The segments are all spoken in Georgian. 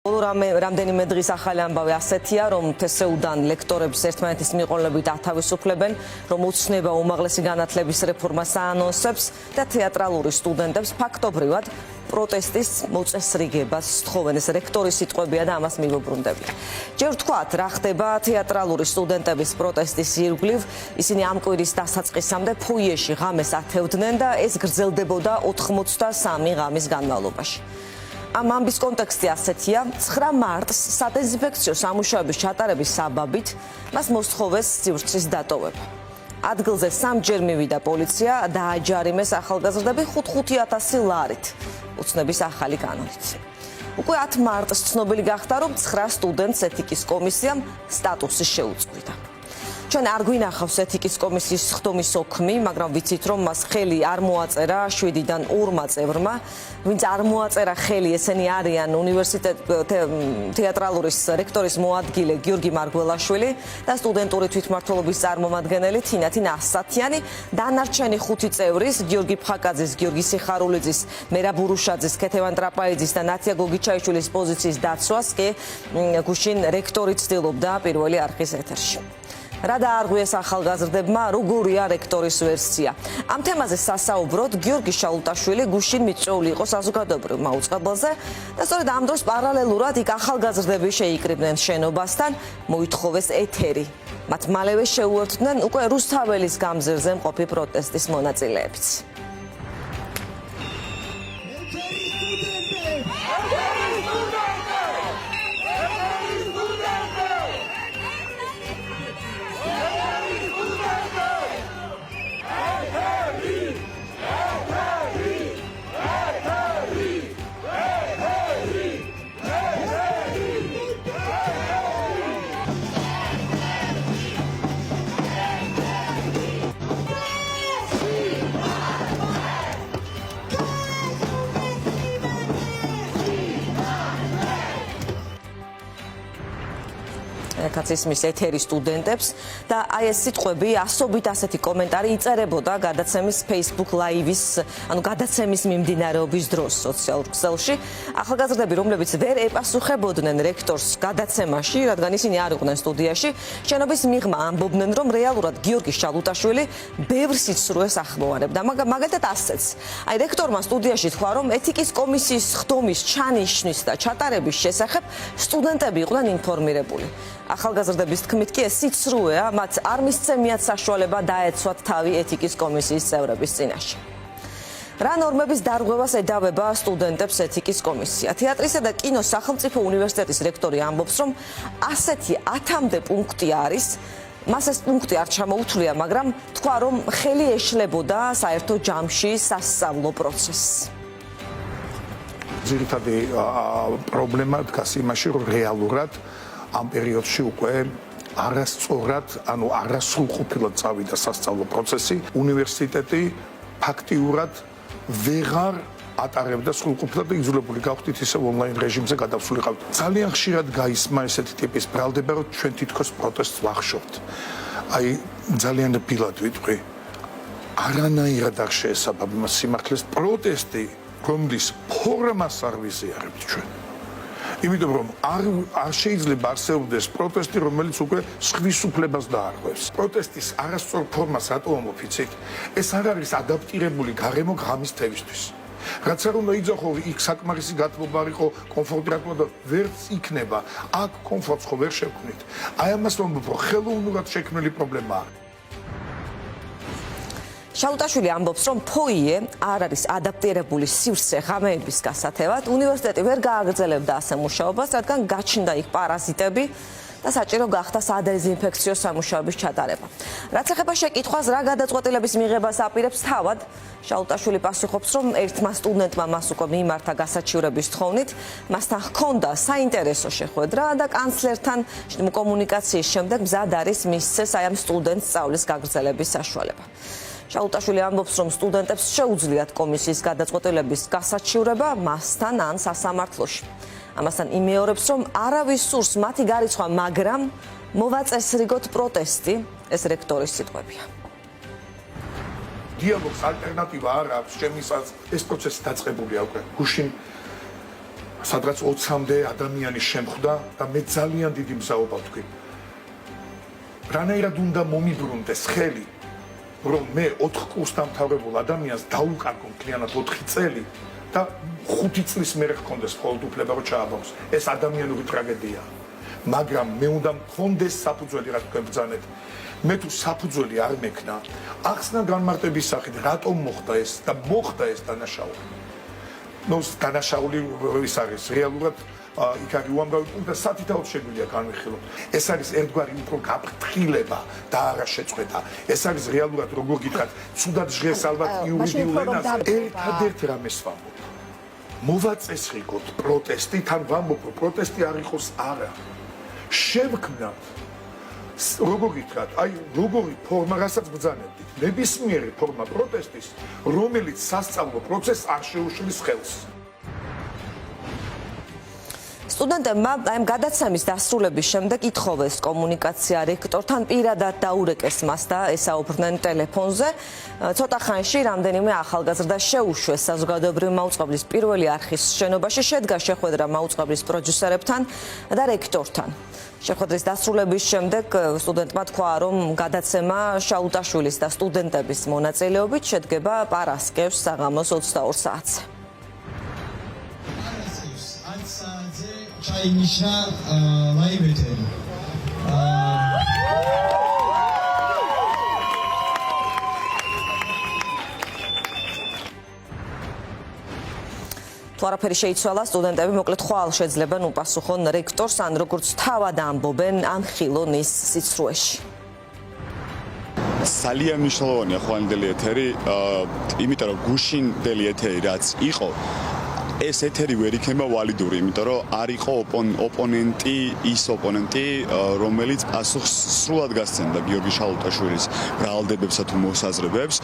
რამდენიმე დღის ახალი ამბავი ასეთია, რომ TSU-დან ლექტორებს ერთმანეთის მიყოლებით ათავისუფლებენ, რომ უცნობა უმაღლესი განათლების რეფორმას აანონსებს და თეატრალური სტუდენტებს ფაქტობრივად პროტესტის მოწესრიგებას სთხოვენ. ეს რექტორის სიტყვებია და ამას მივუბრუნდებით. ჯერ ვთქვათ, რა ხდება თეატრალური სტუდენტების პროტესტის ირგვლივ. ისინი ამ კვირის დასაწყისამდე ფოიეში ღამეს ათევდნენ და ეს გრძელდებოდა 83 ღამის განმავლობაში. ამ ამბის კონტექსტი ასეთია, 9 მარტს სადეზინფექციო სამუშაოების ჩატარების საბაბით მას მოსთხოვეს სივრცის დატოვება. ადგილზე 3 ჯერ მივიდა პოლიცია და აჯარიმეს ახალგაზრდები 5,000 ლარით, უცნობის ახალი კანონით. უკვე 10 მარტს ცნობილი გახდა, რომ 9 სტუდენტს ეთიკის კომისიამ სტატუსი შეუწყვიტა. ჩვენ არ გვინახავს ეთიკის კომისიის სხდომის ოქმი, მაგრამ ვიცით, რომ მას ხელი არ მოაწერა 7-დან 2 წევრმა, ვინც არ მოაწერა ხელი, ესენი არიან თეატრალურის რექტორის მოადგილე გიორგი მარგველაშვილი და სტუდენტური თვითმმართველობის წარმომადგენელი თინათი ნასათიანი, დანარჩენი 5 წევრის, გიორგი ფხაკაძის, გიორგი სიხარულიძის, მერაბ ბურუშაძის, ქეთევან ტრაპაიძის და ნათია გოგიჩაიშვილის პოზიციის დაცვას კი გუშინ რექტორი ცდილობდა პირველი არხის ეთერში. რა დაარღვიეს ახალგაზრდებმა, როგორია რექტორის ვერსია. ამ თემაზე სასაუბროდ გიორგი შალუტაშვილი გუშინ მიწვეული იყო საზოგადოებრივ მაუწყებელზე და სწორედ ამ დროს პარალელურად იქ ახალგაზრდები შეიკრიბნენ შენობასთან, მოითხოვეს ეთერი. მათ მალევე შეუერთდნენ უკვე რუსთაველის გამზირზე მყოფი პროტესტის მონაწილეებიც. რაც ისმის ეთერი სტუდენტებს და აი ეს სიტყვები ასობით ასეთი კომენტარი იწერებოდა გადაცემის Facebook Live-ის, ანუ გადაცემის მიმდინარეობის დროს სოციალურ ქსელში. ახალგაზრდები, რომლებიც ვერ ეპასუხებოდნენ რექტორს გადაცემაში, რადგან ისინი არ იყვნენ სტუდიაში, შენობის მიღმა ამბობდნენ, რომ რეალურად გიორგი შალუტაშვილი ბევრ სიცრუეს ახმოვანებდა. მაგალითად ასეც. აი რექტორმა სტუდიაში თქვა, რომ ეთიკის კომისიის სხდომის ჩანიშვნის და ჩატარების შესახებ სტუდენტები იყვნენ ინფორმირებული. ახალგაზრდების თქმით კი ეს სიცრუეა, მათ არ მისცემიათ საშუალება დაეცვათ თავი ეთიკის კომისიის წევრების წინაშე. რა ნორმების დარღვევას ედავება სტუდენტებს ეთიკის კომისია? თეატრისა და კინოს სახელმწიფო უნივერსიტეტის რექტორი ამბობს, რომ ასეთი 10-მდე პუნქტი არის. მას ეს პუნქტი არ ჩამოუთვლია, მაგრამ თქვა, რომ ხელი ეშლებოდა საერთო ჯამში სასწავლო პროცესს. ძირითადი პრობლემა დგას იმაში, რომ რეალურად ამ პერიოდში უკვე არასწორად, ანუ არასრულყოფილად წავიდა სასწავლო პროცესი. უნივერსიტეტი ფაქტიურად ვეღარ ატარებდა სრულყოფილად და იძულებული გავხდით ისევ ონლაინ რეჟიმზე გადავსულიყავთ. ძალიან ხშირად გაისმა ესეთი ტიპის ბრალდება, რომ ჩვენ თითქოს პროტესტს ვახშობთ. აი ძალიან რბილად ვიტყვი, არანაირად არ შეესაბამება სიმართლეს პროტესტი, რომლის ფორმას არ ვიზიარებთ ჩვენ. იმიტომ რომ არ შეიძლება არსებობდეს პროტესტი, რომელიც უკვე სხვის უფლებას დაარღვევს. პროტესტის არასწორ ფორმას რატო ამოფიცით? ეს არ არის ადაპტირებული გარემო ღამის თევისთვის. რაც არ უნდა იძახო, იქ საკმარისი გათბობა არ იყო, კომფორტი რა თქმა უნდა ვერც იქნება. აქ კომფორტს ხო ვერ შევქმნით. აი ამას ვამბობ, რომ ხელოვნურად შექმნილი პრობლემაა. შალუტაშვილი ამბობს, რომ ფოიე არ არის ადაპტირებული სივრცე ღამეების გასათევად. უნივერსიტეტი ვერ გააგრძელებდა ასე მუშაობას, რადგან გაჩნდა იქ პარაზიტები და საჭირო გახდა სადეზინფექციო სამუშაოების ჩატარება. რაც ეხება შეკითხვას, რა გადაწყვეტილების მიღებას აპირებს თავად, შალუტაშვილი პასუხობს, რომ ერთმა სტუდენტმა მას უკვე მიმართა გასაჩივრების თხოვნით, მასთან ჰქონდა საინტერესო შეხვედრა და კანცლერთან კომუნიკაციის შემდეგ მზად არის მისცეს აი ამ სტუდენტს სწავლის გაგრძელების საშუალება. შალუტაშვილი ამბობს, რომ სტუდენტებს შეუძლიათ კომისიის გადაწყვეტილების გასაჩივრება მასთან ან სასამართლოში. ამასთან იმეორებს, რომ არავის სურს მათი გარიცხვა, მაგრამ მოვაწესრიგოთ პროტესტი, ეს რექტორის სიტყვებია. დიალოგს ალტერნატივა არ აქვს, ჩემისაც ეს პროცესი დაწყებულია უკვე. გუშინ სადღაც 20-მდე ადამიანი შემხვდა და მე ძალიან დიდი მზაობა ვთქვი. რანაირად უნდა მომიბრუნდეს ხელი, რომ მე 4 კურს დამთავრებულ ადამიანს დაუკარგო მთლიანად 4 წელი და 5 წლის მერე ჰქონდეს მხოლოდ უფლება რომ ჩააბაროს. ეს ადამიანური ტრაგედიაა. მაგრამ მე უნდა მქონდეს საფუძველი რა თქვენ ბრძანეთ. მე თუ საფუძველი არ მექნა, ახსნა განმარტების სახით, რატომ მოხდა ეს და მოხდა ეს დანაშაული. ნუ დანაშაული ის არის რეალურად იქ არის უამრავი პუნქტი და სათითაოდ შეგვიძლია განვიხილოთ. ეს არის ერთგვარი უფრო გაფრთხილება და არა შეწყვეტა. ეს არის რეალურად როგორ გითხრათ, ცუდად ჟღერს ალბათ იურიდიულ ენაზე. ერთადერთ რამეს ვამბობ. მოვაწესრიგოთ პროტესტი, თან ვამბობ, რომ პროტესტი არ იყოს არა. შევქმნათ როგორ გითხრათ, აი როგორი ფორმა, რასაც ბრძანებდით, ნებისმიერი ფორმა პროტესტის, რომელიც სასწავლო პროცესს არ შეუშლის ხელს. სტუდენტებმა ამ გადაცემის დასრულების შემდეგ ითხოვეს კომუნიკაცია რექტორთან, პირადად დაურეკეს მას და ესაუბრნენ ტელეფონზე. ცოტა ხანში რამდენიმე ახალგაზრდა შეუშვეს საზოგადოებრივი მაუწყებლის პირველი არხის შენობაში, შედგა შეხვედრა მაუწყებლის პროდიუსერებთან და რექტორთან. შეხვედრის დასრულების შემდეგ სტუდენტმა თქვა, რომ გადაცემა შაუტაშვილის და სტუდენტების მონაწილეობით შედგება პარასკევს საღამოს 22 საათზე. ჩაინიშნა ლაივ ეთერი. თუ არაფერი შეიცვალა, სტუდენტები მოკლედ ხვალ შეძლებენ უპასუხონ რექტორს, ან როგორც თავად ამბობენ, ანხილონ ის სიცრუეში. ძალიან მნიშვნელოვანია ხვალინდელი ეთერი, იმიტომ რომ გუშინდელი ეთერი რაც იყო, ეს ეთერი ვერ იქნება ვალიდური, იმიტომ რომ არ იყო ოპონენტი, ის ოპონენტი, რომელიც პასუხს სრულად გასცემდა გიორგი შალუტაშვილის ბრალდებებსა თუ მოსაზრებებს,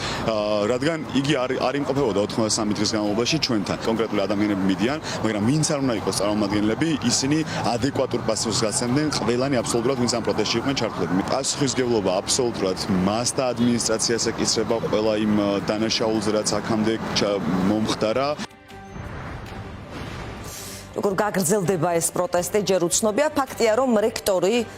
რადგან იგი არ იმყოფებოდა 93 დღის განმავლობაში ჩვენთან. კონკრეტული ადამიანები მიდიან, მაგრამ ვინც არ უნდა იყოს წარმომადგენლები, ისინი ადეკვატურ პასუხს გასცემდნენ ყველანი აბსოლუტურად, ვინც ამ პროტესტში იყვნენ ჩართულები. პასუხისმგებლობა აბსოლუტურად მას და ადმინისტრაციას ეკისრება ყველა იმ დანაშაულზე, რაც აქამდე მომხდარა. როგორ გაგრძელდება ეს პროტესტი, ჯერ უცნობია. ფაქტია, რომ რექტორი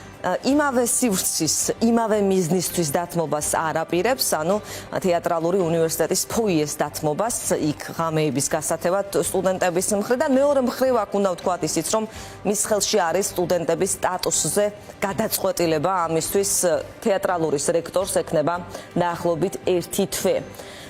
იმავე სივრცის, იმავე მიზნისთვის დათმობას არ აპირებს, ანუ თეატრალური უნივერსიტეტის ფოიეს დათმობას, იქ ღამეების გასათევად სტუდენტების მხრიდან. მეორე მხრივ აქ უნდა ვთქვათ ისიც, რომ მის ხელში არის სტუდენტების სტატუსზე გადაწყვეტილება, ამისთვის თეატრალურის რექტორს ექნება დაახლოებით 1 თვე.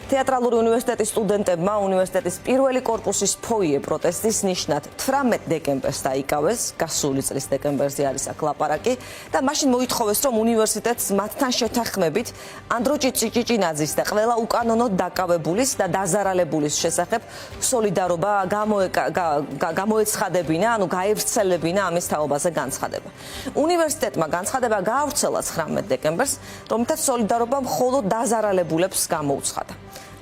თეატრალური უნივერსიტეტის სტუდენტებმა უნივერსიტეტის პირველი კორპუსის ფოიე პროტესტის ნიშნად 18 დეკემბერს დაიკავეს, გასული წლის დეკემბერზე არის აქ ლაპარაკი და მაშინ მოითხოვეს, რომ უნივერსიტეტს მათთან შეთანხმებით ანდრო ჭიჭინაძის და ყველა უკანონოდ დაკავებულის და დაზარალებულის შესახებ სოლიდარობა გამოეცხადებინა, ანუ გაევრცელებინა ამის თაობაზე განცხადება. უნივერსიტეტმა განცხადება გაავრცელა 19 დეკემბერს, რომელთაც სოლიდარობა მხოლოდ დაზარალებულებს გამოუცხადა.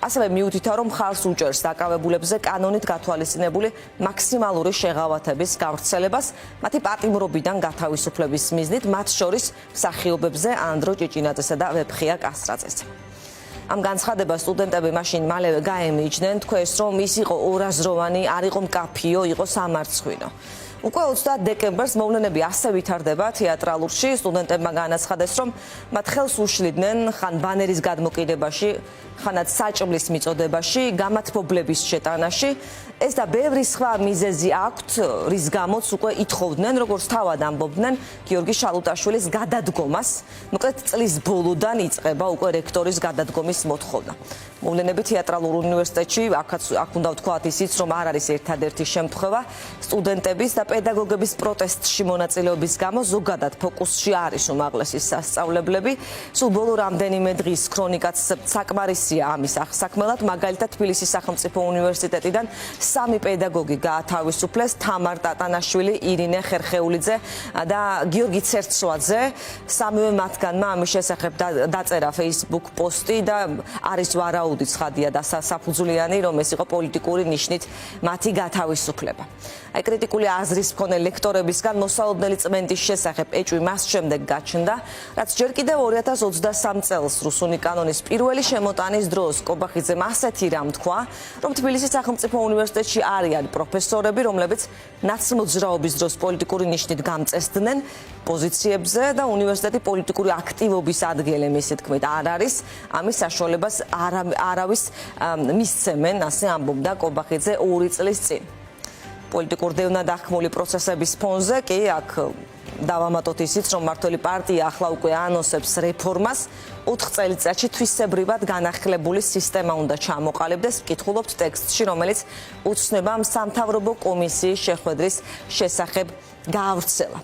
ასევე მიუთითა, რომ ხარს უჭერს დაკავებულებზე კანონით გათვალისწინებული მაქსიმალური შეღავათების გავრცელებას, მათი პატიმრობიდან გათავისუფლების მიზნით, მათ შორის მსახიობებზე ანდრო ჭიჭინაძესა და ვეფხია კასრაძეზე. ამ განცხადებას სტუდენტები მაშინ მალევე გაემიჯნენ, თქვეს, რომ ის იყო ორაზროვანი, არ იყო მკაფიო, იყო სამარცხვინო. უკვე 20 დეკემბერს მოვლენები ასე ვითარდება თეატრალურში, სტუდენტებმა განაცხადეს, რომ მათ ხელს უშლიდნენ ხან ბანერის გადმოკიდებაში, ხანაც საჭმლის მიწოდებაში, გამათბობლების შეტანაში. ეს და ბევრი სხვა მიზეზი აქვთ, რის გამოც უკვე ითხოვდნენ, როგორც თავად ამბობდნენ, გიორგი შალუტაშვილის გადადგომას. მოკლედ წლის ბოლოდან იწყება უკვე რექტორის გადადგომის მოთხოვნა. მოვლენები თეატრალურ უნივერსიტეტში, აქ უნდა ვთქვათ ისიც, რომ არ არის ერთადერთი შემთხვევა, სტუდენტების და პედაგოგების პროტესტში მონაწილეობის გამო ზოგადად ფოკუსში არის უმაღლესი სასწავლებლები. სულ ბოლო რამდენიმე დღის ქრონიკაც საკმარისია ამის აღსაქმელად, მაგალითად თბილისის სახელმწიფო უნივერსიტეტიდან 3 პედაგოგი გაათავისუფლეს, თამარ ტატანაშვილი, ირინე ხერხეულიძე და გიორგი ცერცლაძე. სამივე მათგანმა ამის შესახებ დაწერა Facebook პოსტი და არის ვარაუდი ცხადია და საფუძვლიანი, რომ ეს იყო პოლიტიკური ნიშნით მათი გათავისუფლება. აი კრიტიკული აზრის მქონე ლექტორებისგან მოსალოდნელი წმენდის შესახებ ეჭვი მას შემდეგ გაჩნდა, რაც ჯერ კიდევ 2023 წელს რუსული კანონის პირველი შემოტანის შეხვედრანის დროს კობახიძემ ასეთი რამ თქვა, რომ თბილისის სახელმწიფო უნივერსიტეტში არიან პროფესორები, რომლებიც ნაცმოძრაობის დროს პოლიტიკური ნიშნით გამწესდნენ პოზიციებზე და უნივერსიტეტი პოლიტიკური აქტივობის ადგილი, მისი თქმით, არ არის. ამის საშუალებას არავის მისცემენ, ასე ამბობდა კობახიძე 2 წლის წინ. პოლიტიკურ დევნადახმული პროცესების ფონზე კი აქ დავამატოთ ისიც, რომ მმართველი პარტია ახლა უკვე ანონსებს რეფორმას, 4 წელიწადში თვისებრივად განახლებული სისტემა უნდა ჩამოყალიბდეს, ვკითხულობთ ტექსტში, რომელიც უცნობა სამთავრობო კომისიის შეხვედრის შესახებ გაავრცელა.